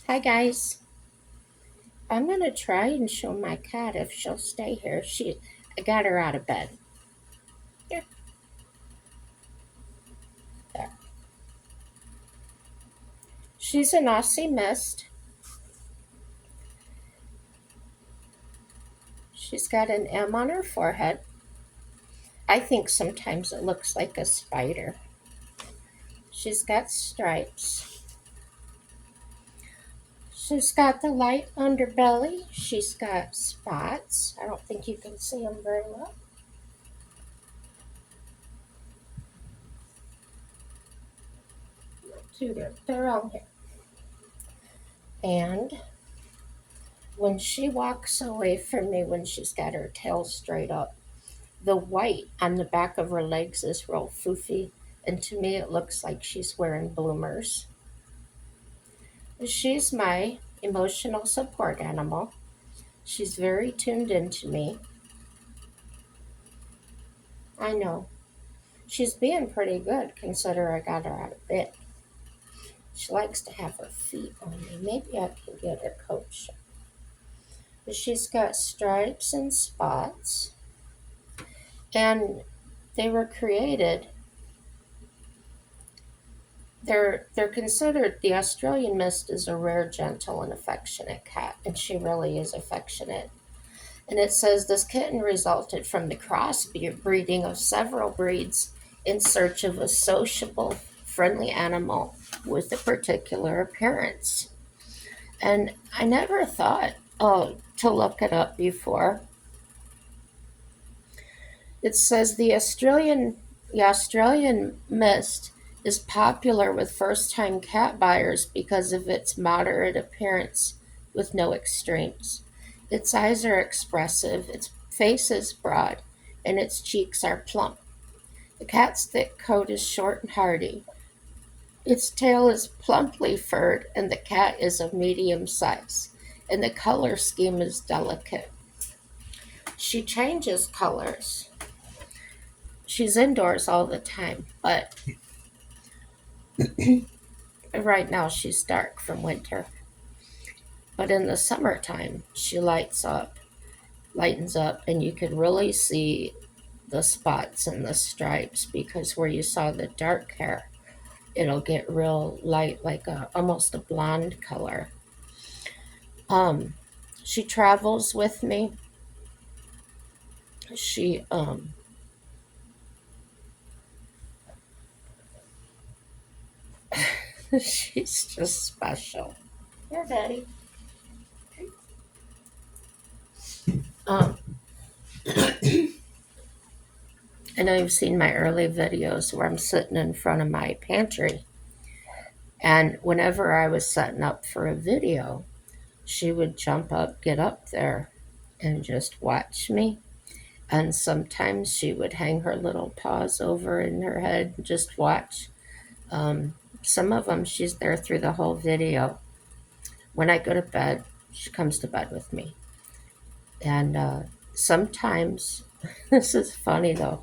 Hi guys. I'm gonna try and show my cat if she'll stay here. I got her out of bed. Here, there. She's an Aussie Mist. She's got an M on her forehead. I think sometimes it looks like a spider. She's got stripes. She's got the light underbelly. She's got spots. I don't think you can see them very well. They're on here. And when she walks away from me, when she's got her tail straight up, the white on the back of her legs is real foofy, and to me it looks like she's wearing bloomers. She's my emotional support animal. She's very tuned into me. I know. She's being pretty good considering I got her out of bed. She likes to have her feet on me. Maybe I can get her coach. But she's got stripes and spots, and they were created they're considered the Australian Mist is a rare, gentle, and affectionate cat, and she really is affectionate. And it says this kitten resulted from the crossbreeding of several breeds in search of a sociable, friendly animal with a particular appearance. And I never thought to look it up before. It says the Australian Mist is popular with first-time cat buyers because of its moderate appearance with no extremes. Its eyes are expressive, its face is broad, and its cheeks are plump. The cat's thick coat is short and hardy. Its tail is plumply furred, and the cat is of medium size, and the color scheme is delicate. She changes colors. She's indoors all the time, but right now she's dark from winter. But in the summertime, she lightens up, and you could really see the spots and the stripes because where you saw the dark hair, it'll get real light, like almost a blonde color. Um, she travels with me. She she's just special. Here, Daddy. Um, I know you've seen my early videos where I'm sitting in front of my pantry, and whenever I was setting up for a video, she would jump up, get up there, and just watch me. And sometimes she would hang her little paws over in her head and just watch. Some of them, she's there through the whole video. When I go to bed, she comes to bed with me. And sometimes, this is funny though,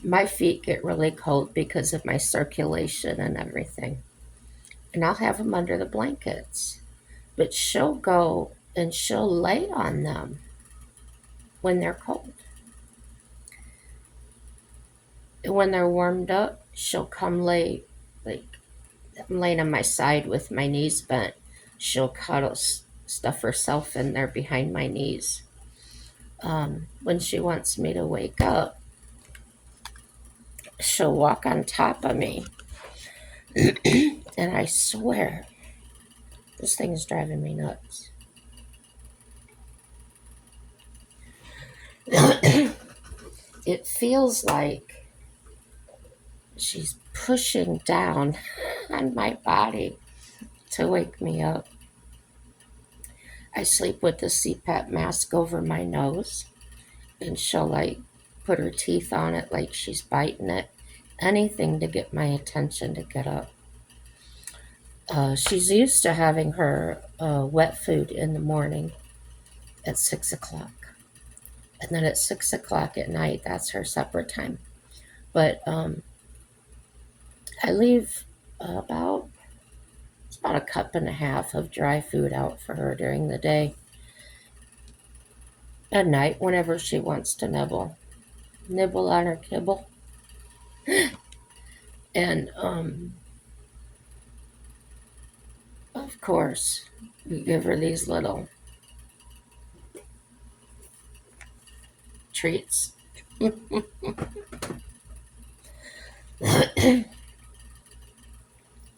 my feet get really cold because of my circulation and everything. And I'll have them under the blankets. But she'll go and she'll lay on them when they're cold. And when they're warmed up, she'll come lay, like, I'm laying on my side with my knees bent. She'll cuddle, stuff herself in there behind my knees. When she wants me to wake up, she'll walk on top of me. And I swear, this thing is driving me nuts. It feels like she's pushing down on my body to wake me up. I sleep with the CPAP mask over my nose, and she'll like put her teeth on it like she's biting it. Anything to get my attention to get up. She's used to having her wet food in the morning at 6 o'clock. And then at 6 o'clock at night, that's her supper time. But I leave about about a cup and a half of dry food out for her during the day. At night, whenever she wants to nibble on her kibble. And of course, we give her these little treats.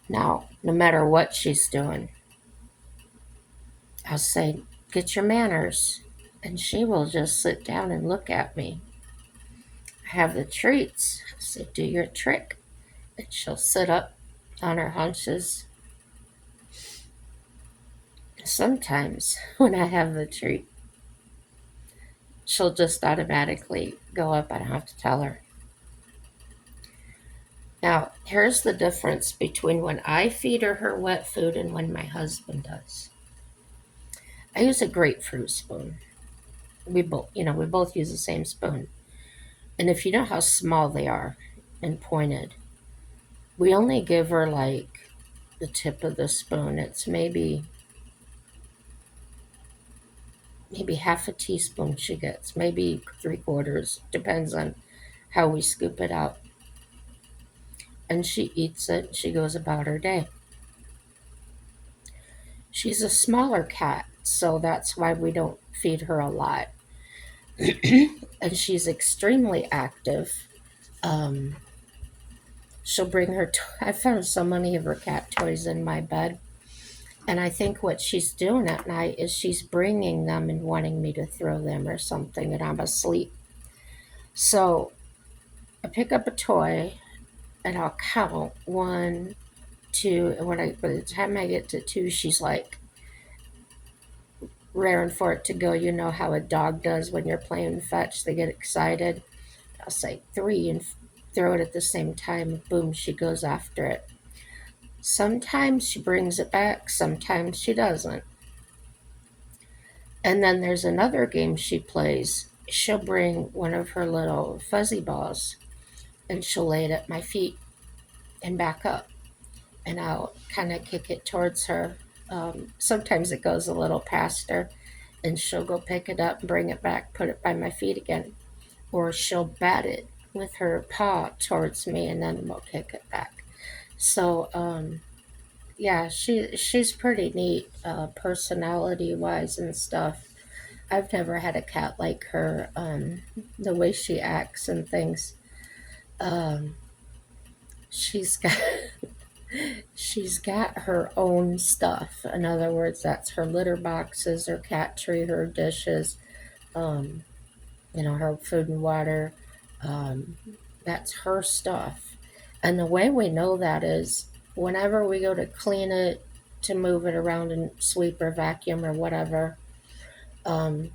Now, no matter what she's doing, I'll say, "Get your manners." And she will just sit down and look at me. I have the treats. I say, "Do your trick." And she'll sit up on her haunches. Sometimes, when I have the treat, she'll just automatically go up. I don't have to tell her. Now, here's the difference between when I feed her wet food and when my husband does. I use a grapefruit spoon. We both use the same spoon. And if you know how small they are and pointed, we only give her like the tip of the spoon. It's maybe half a teaspoon she gets, maybe three quarters, depends on how we scoop it out. And she eats it, she goes about her day. She's a smaller cat, so that's why we don't feed her a lot. And she's extremely active. Um, she'll bring her, I found so many of her cat toys in my bed. And I think what she's doing at night is she's bringing them and wanting me to throw them or something, and I'm asleep. So I pick up a toy and I'll count one, two, and by the time I get to two, she's like raring for it to go. You know how a dog does when you're playing fetch; they get excited. I'll say three and throw it at the same time. Boom, she goes after it. Sometimes she brings it back, sometimes she doesn't. And then there's another game she plays. She'll bring one of her little fuzzy balls and she'll lay it at my feet and back up. And I'll kind of kick it towards her. Sometimes it goes a little past her and she'll go pick it up and bring it back, put it by my feet again. Or she'll bat it with her paw towards me and then we'll kick it back. So, yeah, she's pretty neat, personality wise and stuff. I've never had a cat like her. The way she acts and things. Um, she's got she's got her own stuff. In other words, that's her litter boxes, her cat tree, her dishes. Um, her food and water. Um, that's her stuff. And the way we know that is whenever we go to clean it, to move it around and sweep or vacuum or whatever, um,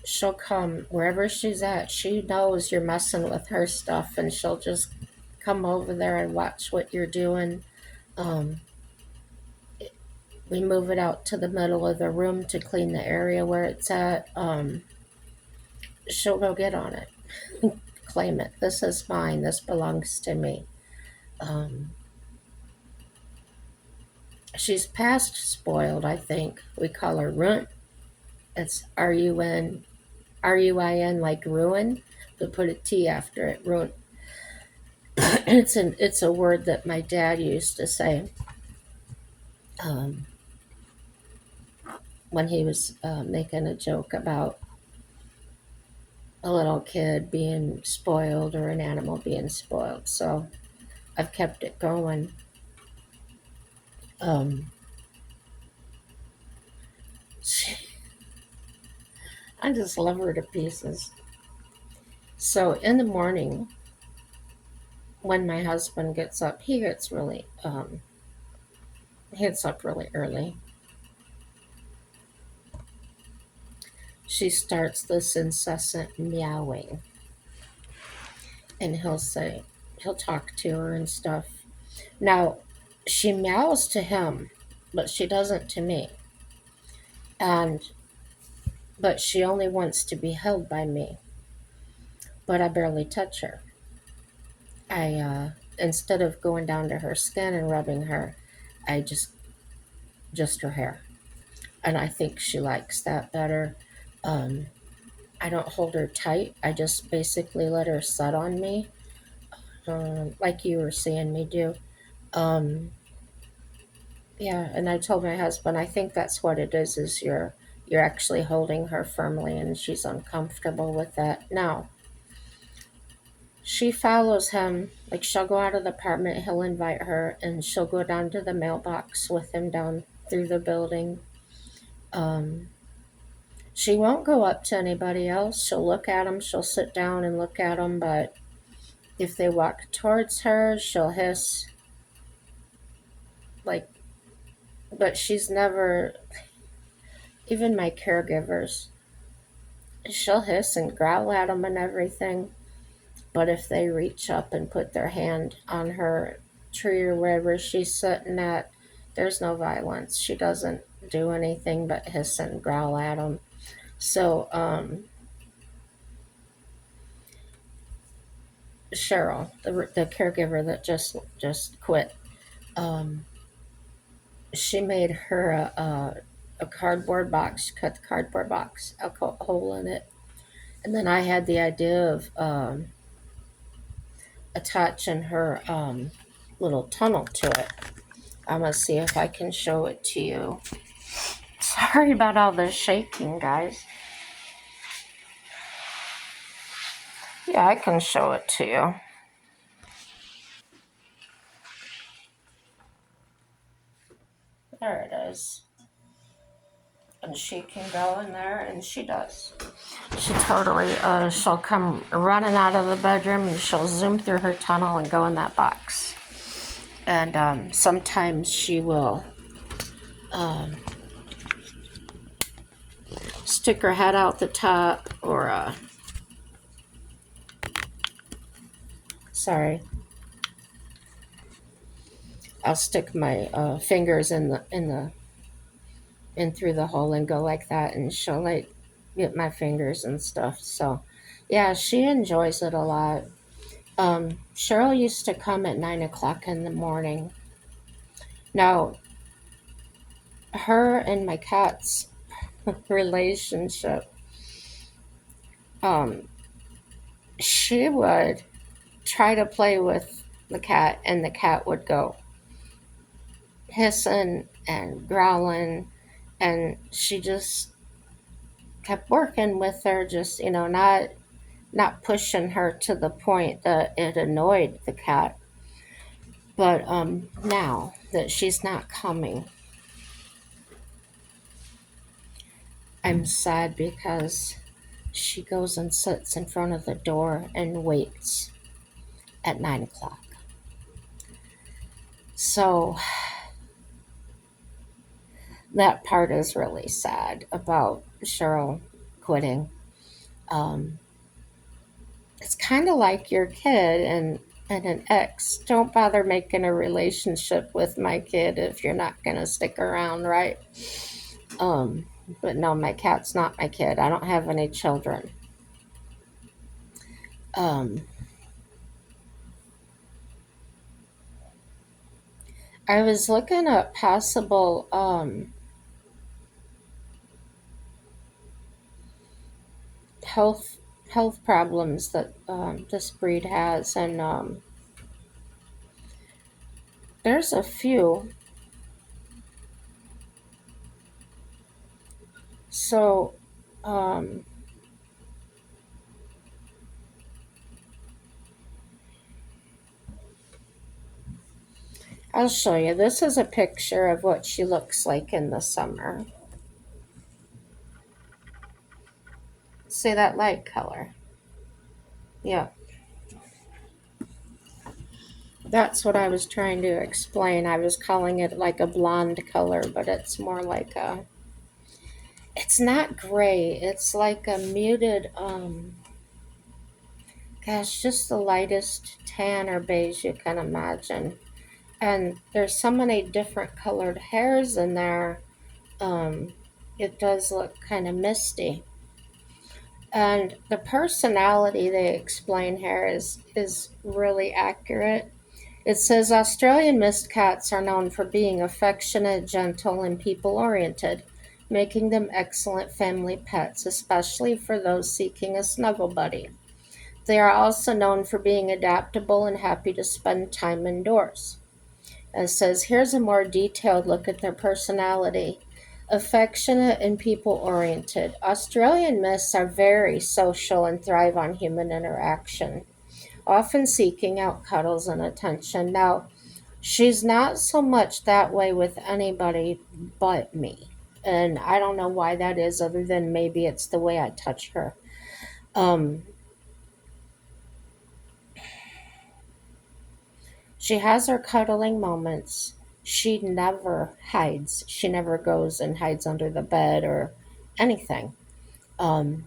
she'll come wherever she's at. She knows you're messing with her stuff, and she'll just come over there and watch what you're doing. Um, we move it out to the middle of the room to clean the area where it's at. She'll go get on it, claim it. This is mine. This belongs to me. Um, she's past spoiled, I think. We call her Runt. It's RUIN, like ruin, but put a T after it. Runt. It's a word that my dad used to say, um, when he was making a joke about a little kid being spoiled or an animal being spoiled. So I've kept it going. Um, she, I just love her to pieces. So in the morning, when my husband gets up, he gets up really early. She starts this incessant meowing, and he'll talk to her and stuff. Now, she meows to him, but she doesn't to me. And but she only wants to be held by me. But I barely touch her. I instead of going down to her skin and rubbing her, I just just her hair. And I think she likes that better. Um, I don't hold her tight. I just basically let her sit on me, like you were seeing me do. Um, yeah, and I told my husband, I think that's what it is you're actually holding her firmly, and she's uncomfortable with that. Now, she follows him. Like, she'll go out of the apartment, he'll invite her, and she'll go down to the mailbox with him down through the building. Um, she won't go up to anybody else. She'll look at them, she'll sit down and look at them, but if they walk towards her, she'll hiss, like, but she's never, even my caregivers, she'll hiss and growl at them and everything. But if they reach up and put their hand on her tree or wherever she's sitting at, there's no violence. She doesn't do anything but hiss and growl at them. So, Cheryl, the caregiver that just quit, um, she made her a cardboard box, cut the cardboard box, a hole in it. And then I had the idea of attaching her little tunnel to it. I'm going to see if I can show it to you. Sorry about all the shaking, guys. Yeah, I can show it to you. There it is. And she can go in there, and she does. She totally, she'll come running out of the bedroom, and she'll zoom through her tunnel and go in that box. And sometimes she will stick her head out the top, or sorry, I'll stick my fingers in through the hole and go like that, and she'll like get my fingers and stuff. So yeah, she enjoys it a lot. Cheryl used to come at 9 o'clock in the morning. Now, her and my cat's relationship, um, she would try to play with the cat, and the cat would go hissing and growling, and she just kept working with her, just not pushing her to the point that it annoyed the cat. But now that she's not coming, I'm sad because she goes and sits in front of the door and waits at 9 o'clock. So that part is really sad about Cheryl quitting. Um, it's kind of like your kid and an ex. Don't bother making a relationship with my kid if you're not going to stick around, right? Um, but no, my cat's not my kid. I don't have any children. Um, I was looking at possible health health problems that this breed has, and there's a few. So um, I'll show you. This is a picture of what she looks like in the summer. See that light color? Yeah, that's what I was trying to explain. I was calling it like a blonde color, but it's more like a. It's not gray. It's like a muted. Gosh, just the lightest tan or beige you can imagine. And there's so many different colored hairs in there. Um, it does look kind of misty. And the personality they explain here is really accurate. It says Australian mist cats are known for being affectionate, gentle, and people oriented, making them excellent family pets, especially for those seeking a snuggle buddy. They are also known for being adaptable and happy to spend time indoors. It says here's a more detailed look at their personality. Affectionate and people oriented. Australian mists are very social and thrive on human interaction, often seeking out cuddles and attention. Now, she's not so much that way with anybody but me. And I don't know why that is, other than maybe it's the way I touch her. Um, she has her cuddling moments. She never hides. She never goes and hides under the bed or anything. Um,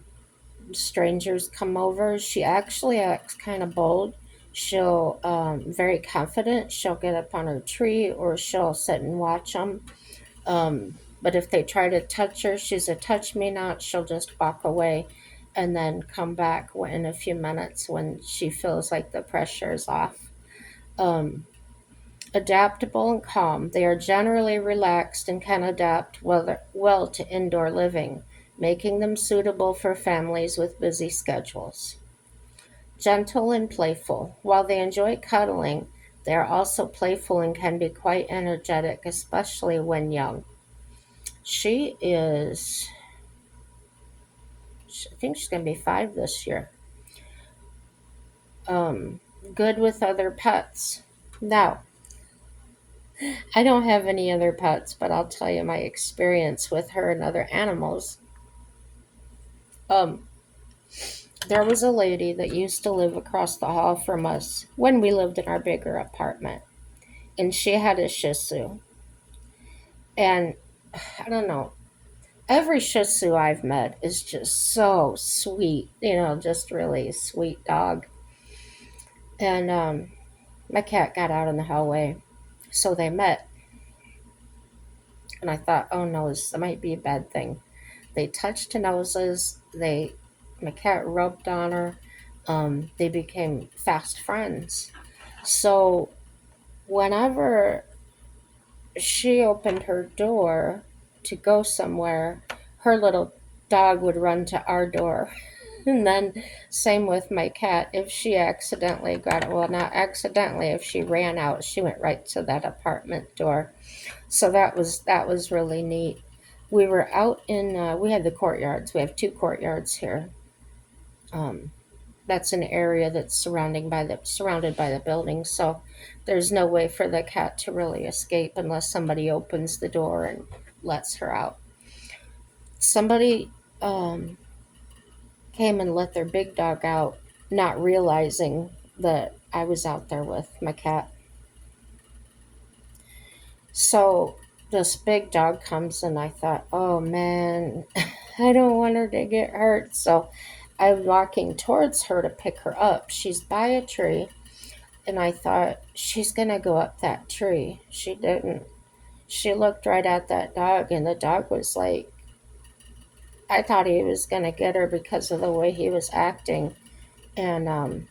Strangers come over. She actually acts kind of bold. She'll very confident. She'll get up on her tree or she'll sit and watch them. But if they try to touch her, she's a touch me not. She'll just walk away and then come back in a few minutes when she feels like the pressure is off. Um, Adaptable and calm, they are generally relaxed and can adapt well to indoor living, making them suitable for families with busy schedules. Gentle and playful, while they enjoy cuddling, they are also playful and can be quite energetic, especially when young. She is, I think she's going to be 5 this year. Um, Good with other pets. Now, I don't have any other pets, but I'll tell you my experience with her and other animals. Um, there was a lady that used to live across the hall from us when we lived in our bigger apartment, and she had a Shih Tzu. And I don't know, every Shih Tzu I've met is just so sweet, just really sweet dog. And my cat got out in the hallway, so they met, and I thought, oh no, this might be a bad thing. They touched noses. My cat rubbed on her. They became fast friends. So whenever she opened her door to go somewhere, her little dog would run to our door. And then same with my cat. If she accidentally well, not accidentally, if she ran out, she went right to that apartment door. So that was really neat. We were out in we had the courtyards. We have 2 courtyards here. Um, that's an area that's surrounded by the building, so there's no way for the cat to really escape unless somebody opens the door and lets her out. Somebody um, came and let their big dog out, not realizing that I was out there with my cat. So this big dog comes, and I thought, oh man, I don't want her to get hurt. So I'm walking towards her to pick her up. She's by a tree, and I thought, she's going to go up that tree. She didn't. She looked right at that dog, and the dog was like, I thought he was going to get her because of the way he was acting. And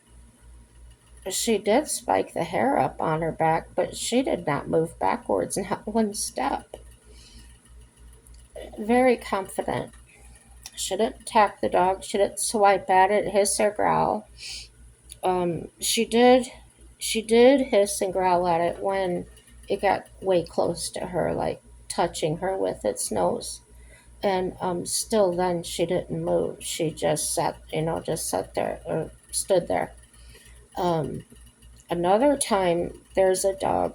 she did spike the hair up on her back, but she did not move backwards, not one step. Very confident. She didn't attack the dog. She didn't swipe at it, hiss or growl. She did hiss and growl at it when it got way close to her, like touching her with its nose. And still, then she didn't move. She just sat there or stood there. Um, Another time, there's a dog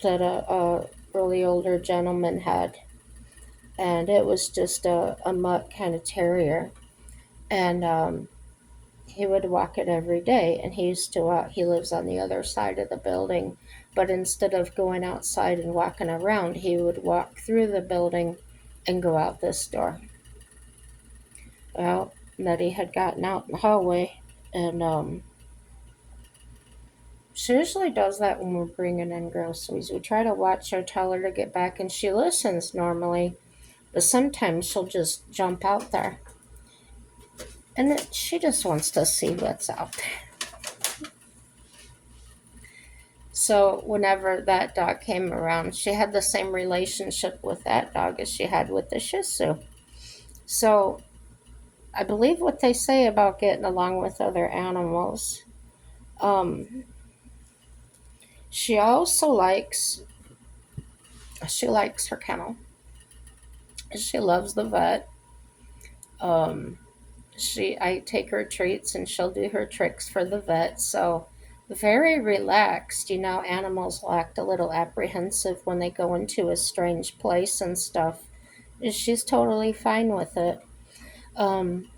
that a really older gentleman had, and it was just a mutt kind of terrier. And he would walk it every day, and he lives on the other side of the building, but instead of going outside and walking around, he would walk through the building and go out this door. Well, Nettie had gotten out in the hallway, and she usually does that when we're bringing in groceries. We try to watch her, tell her to get back, and she listens normally, but sometimes she'll just jump out there, and she just wants to see what's out there. So whenever that dog came around, she had the same relationship with that dog as she had with the Shih Tzu. So I believe what they say about getting along with other animals. Um, she also likes her kennel. She loves the vet. Um, I take her treats and she'll do her tricks for the vet. So very relaxed. Animals act a little apprehensive when they go into a strange place and stuff. She's totally fine with it. Um,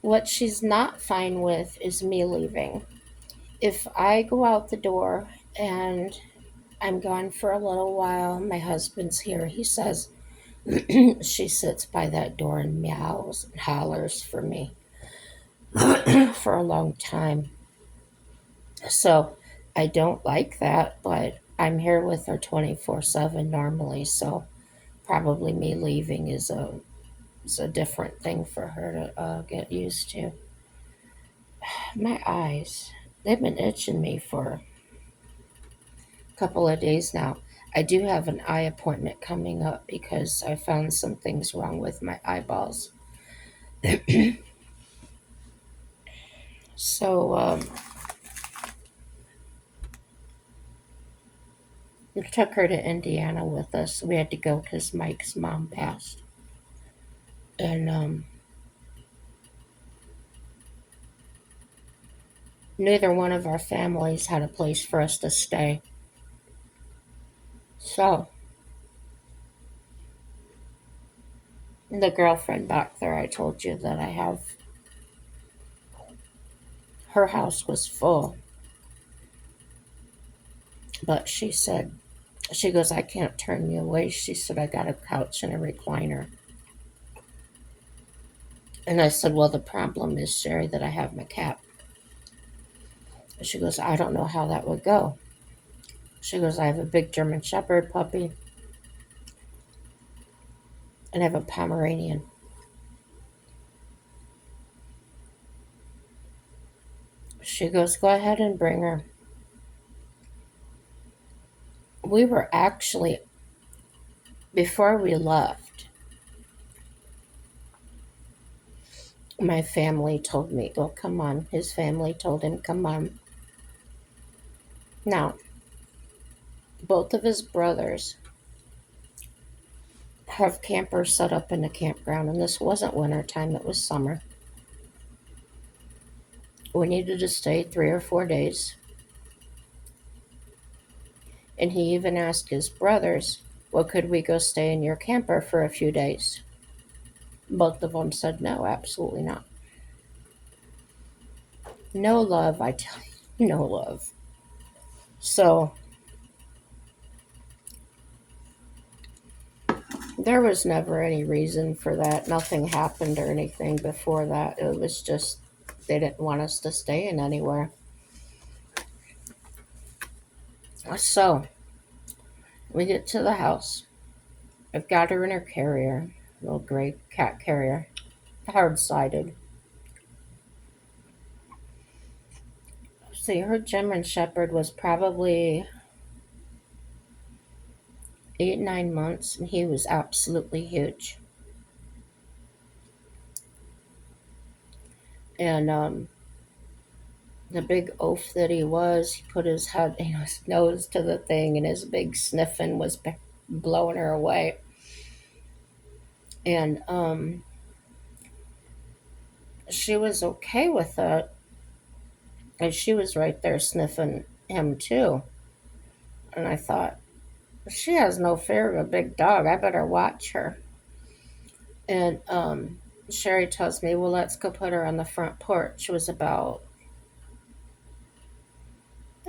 what she's not fine with is me leaving. If I go out the door and I'm gone for a little while, my husband's here, he says, she sits by that door and meows and hollers for me for a long time. So I don't like that, but I'm here with her 24/7 normally, so probably me leaving is a different thing for her to get used to. My eyes, they've been itching me for a couple of days now. I do have an eye appointment coming up because I found some things wrong with my eyeballs. So we took her to Indiana with us. We had to go because Mike's mom passed. And neither one of our families had a place for us to stay. So the girlfriend back there, I told you that I have, her house was full. But she goes, I can't turn you away. She said, I got a couch and a recliner. And I said, well, the problem is, Sherry, that I have my cat. She goes, I don't know how that would go. She goes, I have a big German Shepherd puppy and I have a Pomeranian. She goes, go ahead and bring her. We were actually, before we left, my family told me, well, come on. His family told him, come on. Now, both of his brothers have campers set up in the campground, and this wasn't winter time, it was summer. We needed to stay 3 or 4 days. And he even asked his brothers, well, could we go stay in your camper for a few days? Both of them said no, absolutely not. No love, I tell you, no love. So there was never any reason for that. Nothing happened or anything before that. It was just they didn't want us to stay in anywhere. So we get to the house. I've got her in her carrier, little gray cat carrier, hard sided. See, her German Shepherd was probably 8, 9 months, and he was absolutely huge. And the big oaf that he was, he put his head, his nose to the thing, and his big sniffing was blowing her away. And she was okay with it, and she was right there sniffing him too. And I thought, she has no fear of a big dog. I better watch her. And Sherry tells me, well, let's go put her on the front porch. It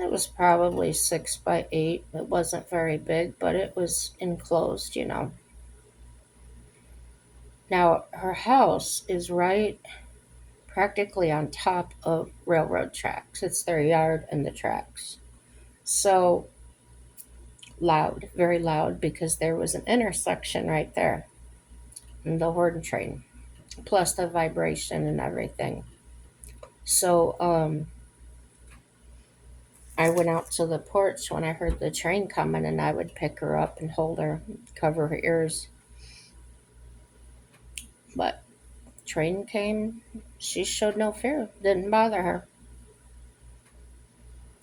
was probably 6 by 8. It wasn't very big, but it was enclosed. Now, her house is right practically on top of railroad tracks. It's their yard and the tracks. So loud, very loud, because there was an intersection right there, and the horn train, plus the vibration and everything. So I went out to the porch when I heard the train coming, and I would pick her up and hold her, cover her ears. But train came, she showed no fear. Didn't bother her.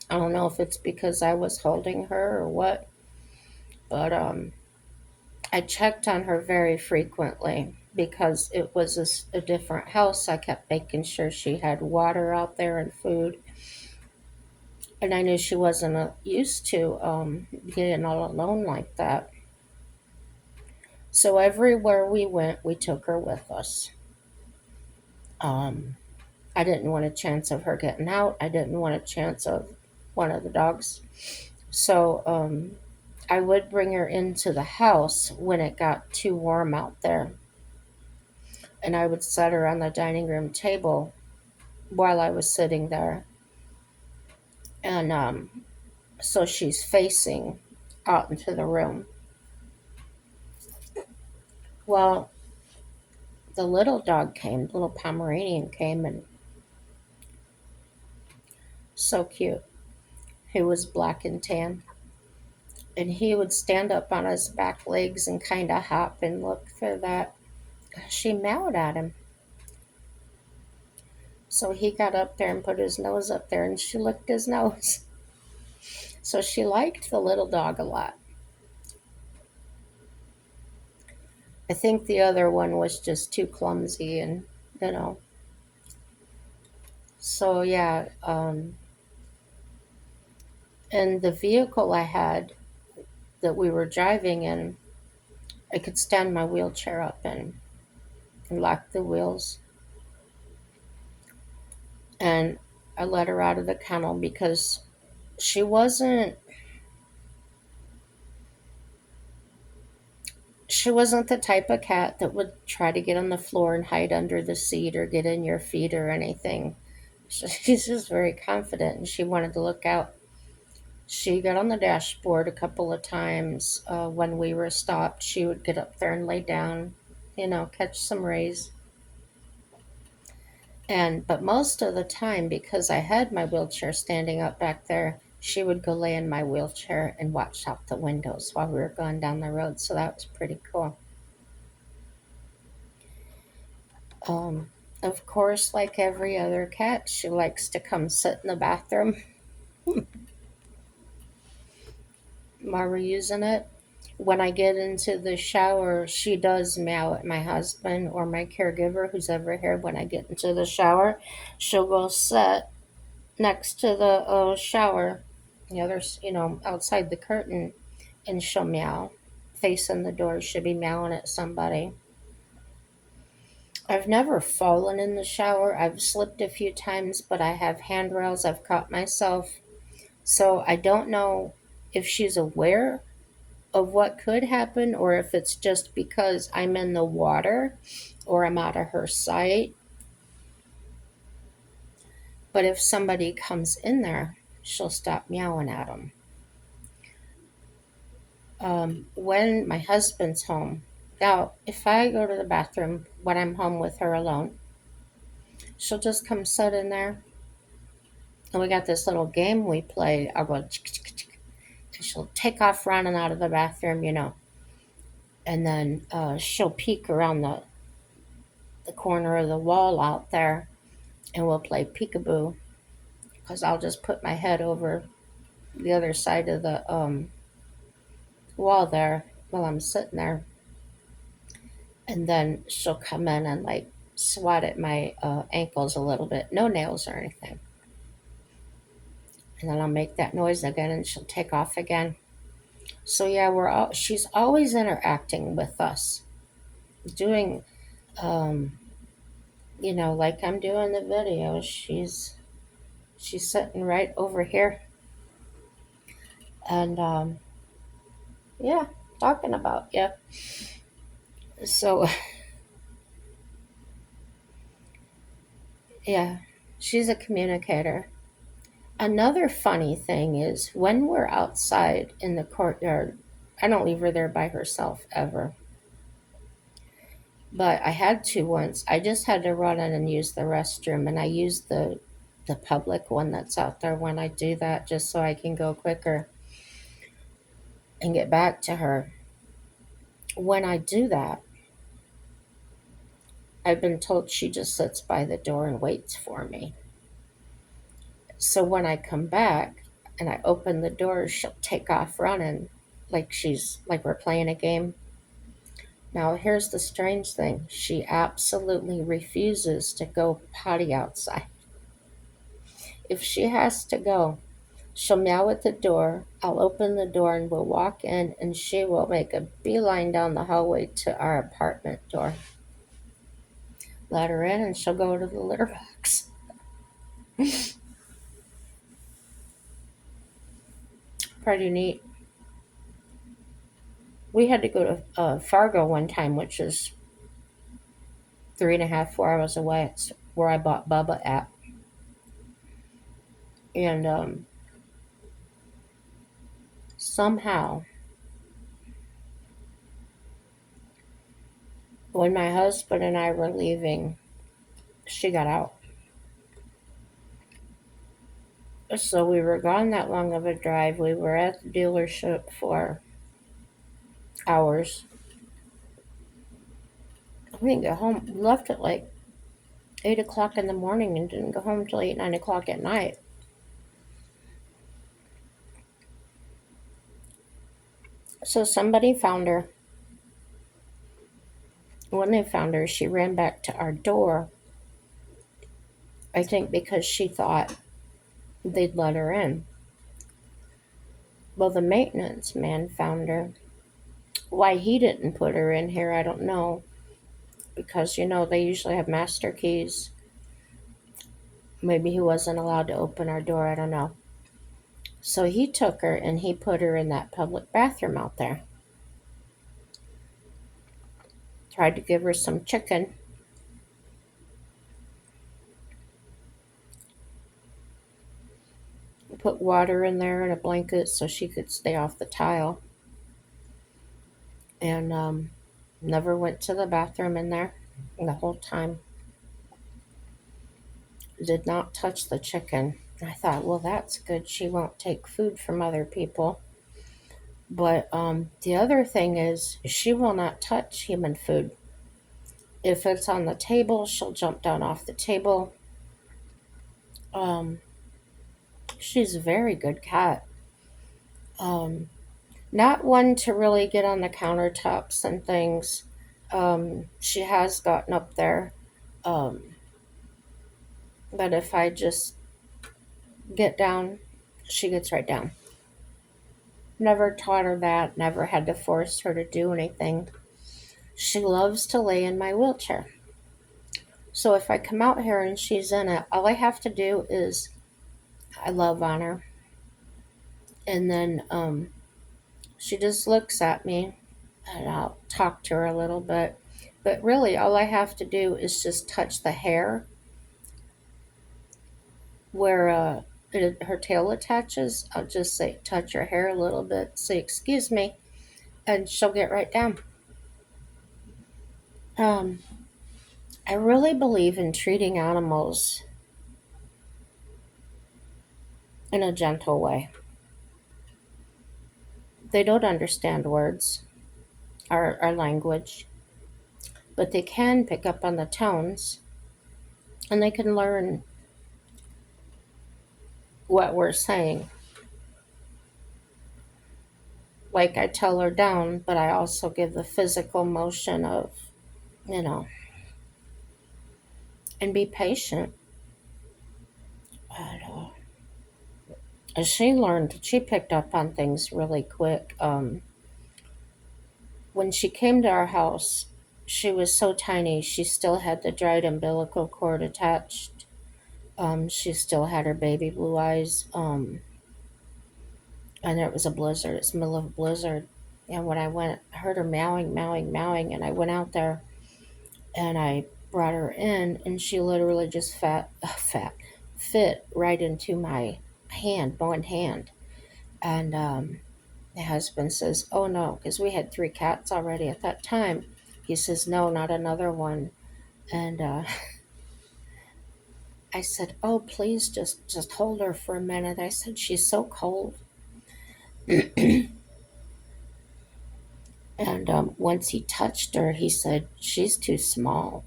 I don't know if it's because I was holding her or what, but I checked on her very frequently because it was a different house. I kept making sure she had water out there and food, and I knew she wasn't used to being all alone like that. So everywhere we went, we took her with us. Um, I didn't want a chance of her getting out. I didn't want a chance of one of the dogs. So I would bring her into the house when it got too warm out there, and I would set her on the dining room table while I was sitting there. And so she's facing out into the room. Well, the little dog came, the little Pomeranian came, and so cute. He was black and tan. And he would stand up on his back legs and kind of hop and look for that. She meowed at him. So he got up there and put his nose up there and she licked his nose. So she liked the little dog a lot. I think the other one was just too clumsy and, you know. So yeah, and the vehicle I had that we were driving in, I could stand my wheelchair up in and lock the wheels. And I let her out of the kennel because she wasn't she wasn't the type of cat that would try to get on the floor and hide under the seat or get in your feet or anything. She's just very confident and she wanted to look out. She got on the dashboard a couple of times when we were stopped. She would get up there and lay down, catch some rays. And but most of the time, because I had my wheelchair standing up back there, she would go lay in my wheelchair and watch out the windows while we were going down the road. So that was pretty cool. Um, of course, like every other cat, she likes to come sit in the bathroom while we're using it. When I get into the shower, she does meow at my husband or my caregiver who's ever here. When I get into the shower, she'll go sit next to the shower, outside the curtain, and she'll meow. Facing the door, she'll be meowing at somebody. I've never fallen in the shower. I've slipped a few times, but I have handrails. I've caught myself. So I don't know if she's aware of what could happen or if it's just because I'm in the water or I'm out of her sight. But if somebody comes in there, she'll stop meowing at them. When my husband's home, now if I go to the bathroom when I'm home with her alone, she'll just come sit in there. And we got this little game we play. I'll go, "Chick, chick, chick," and she'll take off running out of the bathroom. And then she'll peek around the corner of the wall out there and we'll play peekaboo because I'll just put my head over the other side of the wall there while I'm sitting there. And then she'll come in and like swat at my ankles a little bit, no nails or anything. And then I'll make that noise again and she'll take off again. So yeah, she's always interacting with us, doing um, like I'm doing the video. She's sitting right over here and yeah, talking about yeah. So yeah, she's a communicator. Another funny thing is when we're outside in the courtyard, I don't leave her there by herself ever. But I had to once. I just had to run in and use the restroom, and I used the the public one that's out there when I do that, just so I can go quicker and get back to her. When I do that, I've been told she just sits by the door and waits for me. So when I come back and I open the door, she'll take off running like we're playing a game. Now, here's the strange thing, she absolutely refuses to go potty outside. If she has to go, she'll meow at the door. I'll open the door and we'll walk in, and she will make a beeline down the hallway to our apartment door. Let her in, and she'll go to the litter box. Pretty neat. We had to go to Fargo one time, which is 3.5, 4 hours away. It's where I bought Bubba at. And somehow, when my husband and I were leaving, she got out. So we were gone that long of a drive. We were at the dealership for hours. We didn't get home. We left at like 8 o'clock in the morning and didn't go home till 8, 9 o'clock at night. So somebody found her. When they found her, she ran back to our door. I think because she thought they'd let her in. Well, the maintenance man found her. Why he didn't put her in here, I don't know. Because, they usually have master keys. Maybe he wasn't allowed to open our door, I don't know. So he took her and he put her in that public bathroom out there. Tried to give her some chicken. Put water in there and a blanket so she could stay off the tile. And never went to the bathroom in there the whole time. Did not touch the chicken. I thought, well, that's good. She won't take food from other people. But the other thing is, she will not touch human food. If it's on the table, she'll jump down off the table. Um, she's a very good cat. Um, Not one to really get on the countertops and things. She has gotten up there. Um, but if I just get down, she gets right down. Never taught her that, never had to force her to do anything. She loves to lay in my wheelchair. So if I come out here and she's in it, all I have to do is I love on her. And then she just looks at me and I'll talk to her a little bit. But really, all I have to do is just touch the hair where her tail attaches. I'll just say, touch her hair a little bit, say, excuse me, and she'll get right down. Um, I really believe in treating animals in a gentle way. They don't understand words, our language, but they can pick up on the tones and they can learn what we're saying. Like I tell her down, but I also give the physical motion of, you know, and be patient. But, she learned, she picked up on things really quick. When she came to our house, she was so tiny, she still had the dried umbilical cord attached. She still had her baby blue eyes. And it was a blizzard. It's the middle of a blizzard. And when I heard her meowing, meowing, meowing, and I went out there and I brought her in, and she literally just fit right into my one hand. And my husband says, "Oh no," because we had 3 cats already at that time. He says, "No, not another one." And I said, "Oh, please just hold her for a minute." I said, "She's so cold." And once he touched her, he said, "She's too small."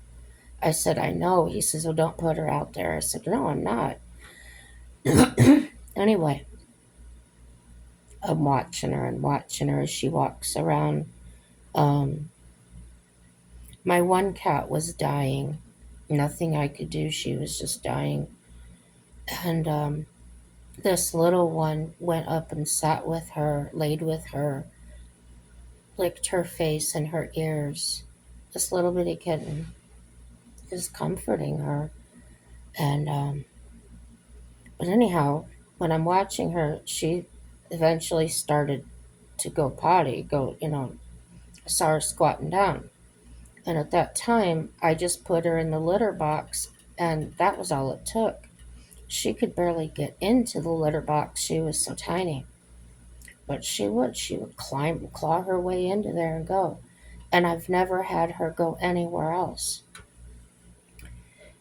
I said, "I know." He says, "Oh, don't put her out there." I said, "No, I'm not." Anyway, I'm watching her and watching her as she walks around. Um, my one cat was dying. Nothing I could do. She was just dying. And this little one went up and sat with her, laid with her, licked her face and her ears. This little bitty kitten is comforting her. And, but anyhow, when I'm watching her, she eventually started to go potty, I saw her squatting down. And at that time, I just put her in the litter box, and that was all it took. She could barely get into the litter box. She was so tiny. But she would climb, claw her way into there and go. And I've never had her go anywhere else.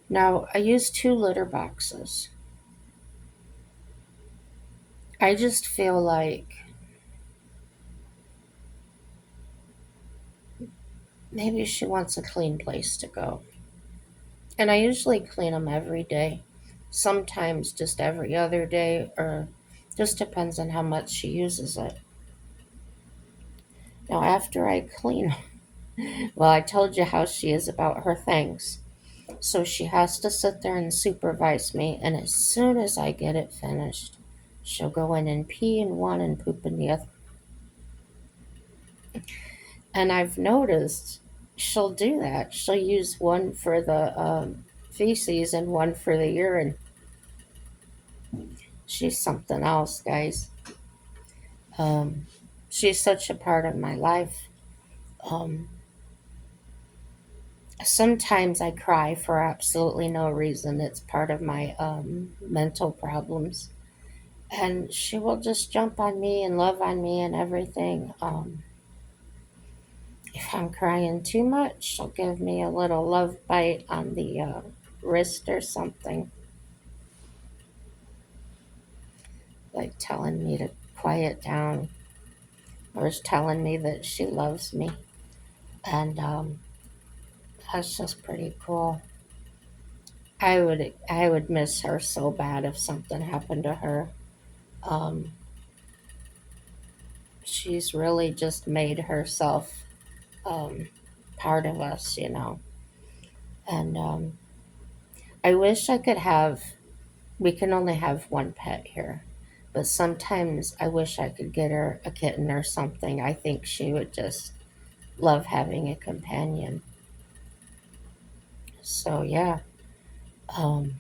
Now, I use two litter boxes. I just feel like maybe she wants a clean place to go. And I usually clean them every day, sometimes just every other day, or just depends on how much she uses it. Now, after I clean, well, I told you how she is about her things. So she has to sit there and supervise me, and as soon as I get it finished, she'll go in and pee in one and poop in the other. And I've noticed she'll do that. She'll use one for the feces and one for the urine. She's something else, guys. Um, she's such a part of my life. Um, Sometimes I cry for absolutely no reason. It's part of my mental problems. And she will just jump on me and love on me and everything. If I'm crying too much, she'll give me a little love bite on the wrist or something, like telling me to quiet down or telling me that she loves me. And that's just pretty cool. I would miss her so bad if something happened to her. Um, she's really just made herself um, part of us. And I wish I could have. We can only have one pet here, but sometimes I wish I could get her a kitten or something. I think she would just love having a companion. So yeah, um,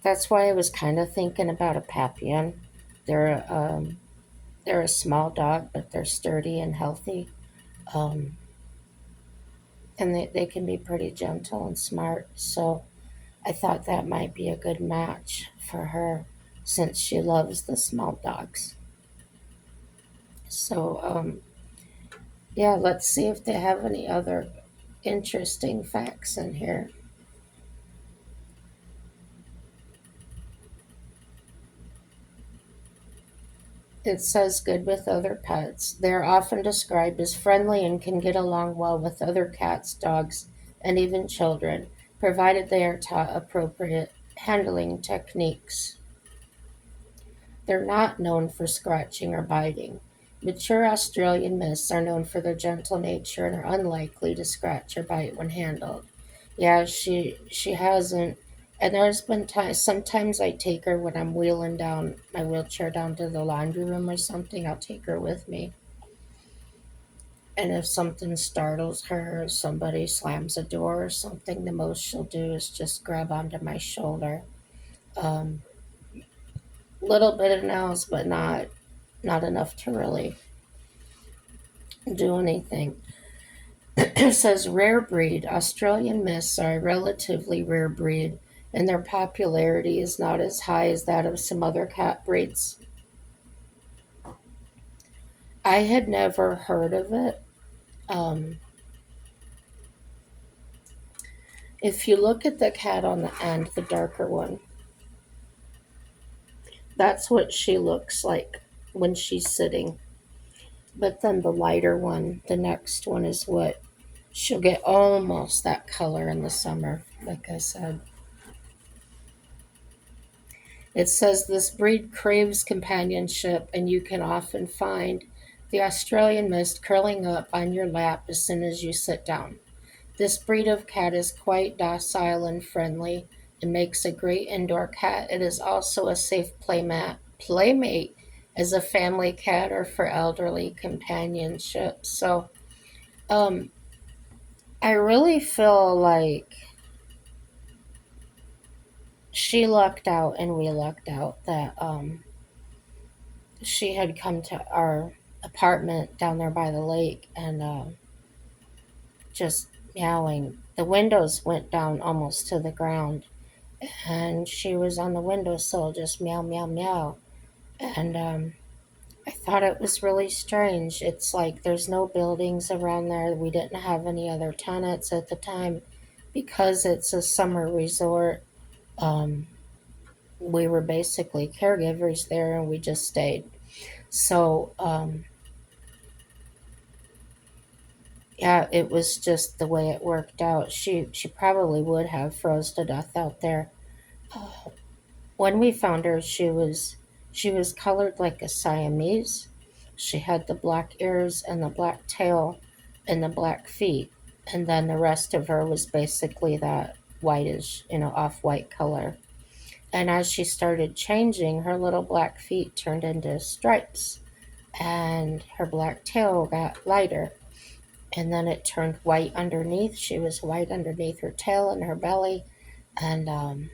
that's why I was kind of thinking about a Papillon. They're they're a small dog, but they're sturdy and healthy. Um, and they can be pretty gentle and smart. So I thought that might be a good match for her since she loves the small dogs. So, yeah, let's see if they have any other interesting facts in here. It says good with other pets. They are often described as friendly and can get along well with other cats, dogs, and even children, provided they are taught appropriate handling techniques. They're not known for scratching or biting. Mature Australian Mists are known for their gentle nature and are unlikely to scratch or bite when handled. Yeah, she hasn't. And there's been times. Sometimes I take her when I'm wheeling down my wheelchair down to the laundry room or something. I'll take her with me. And if something startles her, or somebody slams a door or something, the most she'll do is just grab onto my shoulder. Um, Little bit of nails, but not enough to really do anything. It says rare breed. Australian Mists are a relatively rare breed, and their popularity is not as high as that of some other cat breeds. I had never heard of it. Um, If you look at the cat on the end, the darker one, that's what she looks like when she's sitting. But then the lighter one, the next one, is what she'll get almost that color in the summer, like I said. It says this breed craves companionship, and you can often find the Australian mist curling up on your lap as soon as you sit down. This breed of cat is quite docile and friendly and makes a great indoor cat. It is also a safe playmate as a family cat or for elderly companionship. So, um, I really feel like she lucked out and we lucked out that she had come to our apartment down there by the lake and just meowing. The windows went down almost to the ground, and she was on the windowsill just meow, meow, meow. And I thought it was really strange. It's like there's no buildings around there. We didn't have any other tenants at the time because it's a summer resort. Um, we were basically caregivers there and we just stayed. So, yeah, it was just the way it worked out. She probably would have froze to death out there. When we found her, she was colored like a Siamese. She had the black ears and the black tail and the black feet, and then the rest of her was basically that whitish, off-white color. And as she started changing, her little black feet turned into stripes, and her black tail got lighter, and then it turned white underneath. She was white underneath her tail and her belly, and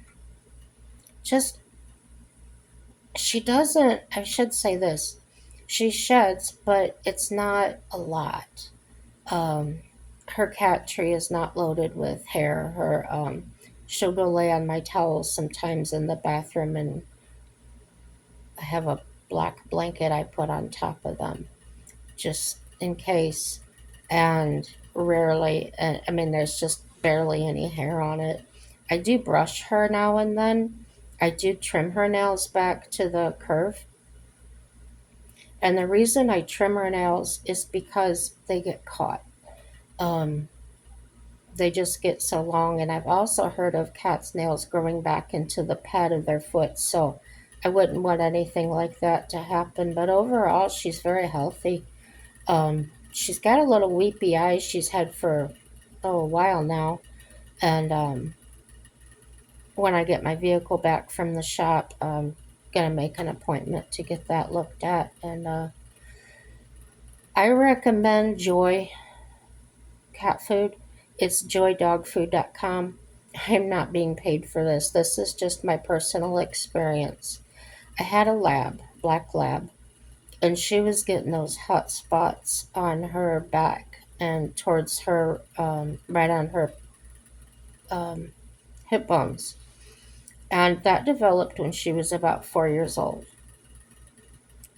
just she doesn't. I should say this: she sheds, but it's not a lot. Um, her cat tree is not loaded with hair. She'll go lay on my towels sometimes in the bathroom, and I have a black blanket I put on top of them just in case. And rarely, I mean, there's just barely any hair on it. I do brush her now and then. I do trim her nails back to the curve. And the reason I trim her nails is because they get caught. Um, they just get so long. And I've also heard of cats' nails growing back into the pad of their foot. So I wouldn't want anything like that to happen. But overall, she's very healthy. She's got a little weepy eyes she's had for a while now. And when I get my vehicle back from the shop, I'm gonna make an appointment to get that looked at. And I recommend Joy cat food. It's joydogfood.com. I'm not being paid for this. This is just my personal experience. I had a lab, black lab, and she was getting those hot spots on her back and towards her, right on her um, hip bones. And that developed when she was about 4 years old.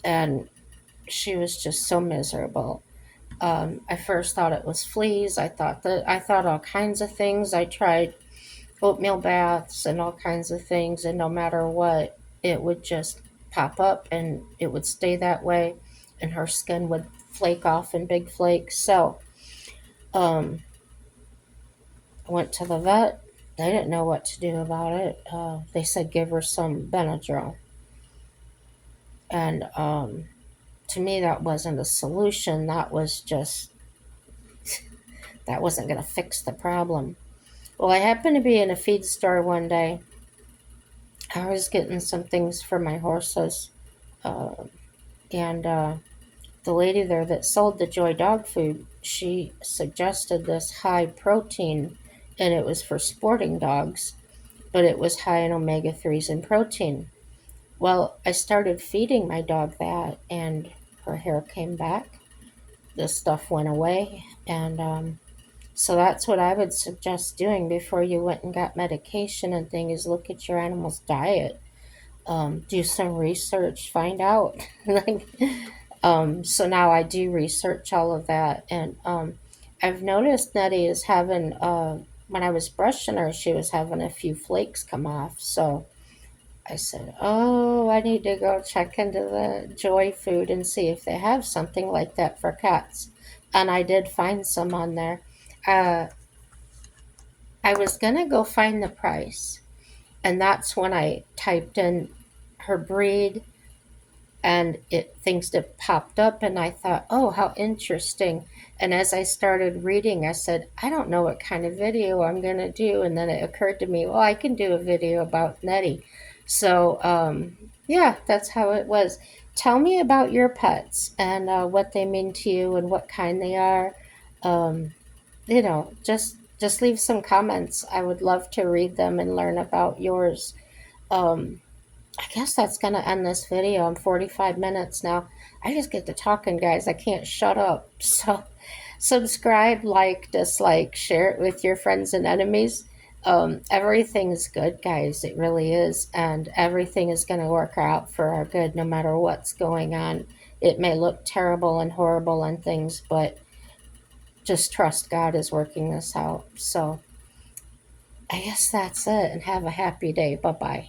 And she was just so miserable. I first thought it was fleas. I thought all kinds of things. I tried oatmeal baths and all kinds of things, and no matter what, it would just pop up and it would stay that way, and her skin would flake off in big flakes. So, um, I went to the vet. They didn't know what to do about it. They said give her some Benadryl, and to me, that wasn't a solution. That wasn't going to fix the problem. Well, I happened to be in a feed store one day. I was getting some things for my horses, uh, and the lady there that sold the Joy dog food, she suggested this high protein, and it was for sporting dogs, but it was high in omega 3s and protein. Well, I started feeding my dog that, and her hair came back. The stuff went away, and so that's what I would suggest doing before you went and got medication and things. Is look at your animal's diet, do some research, find out. Like, so now I do research all of that, and I've noticed Nettie is having when I was brushing her, she was having a few flakes come off. So I said, oh, I need to go check into the Joy Food and see if they have something like that for cats. And I did find some on there. Uh, I was going to go find the price. And that's when I typed in her breed and things that popped up, and I thought, oh, how interesting. And as I started reading, I said, I don't know what kind of video I'm going to do. And then it occurred to me, well, I can do a video about Nettie. So yeah, that's how it was. Tell me about your pets and what they mean to you and what kind they are. um, just leave some comments. I would love to read them and learn about yours. um, I guess that's going to end this video. I'm 45 minutes now. I just get to talking, guys. I can't shut up. So, subscribe, like, dislike, share it with your friends and enemies. Everything's good, guys. It really is. And everything is going to work out for our good no matter what's going on. It may look terrible and horrible and things, but just trust God is working this out. So, I guess that's it. And have a happy day. Bye bye.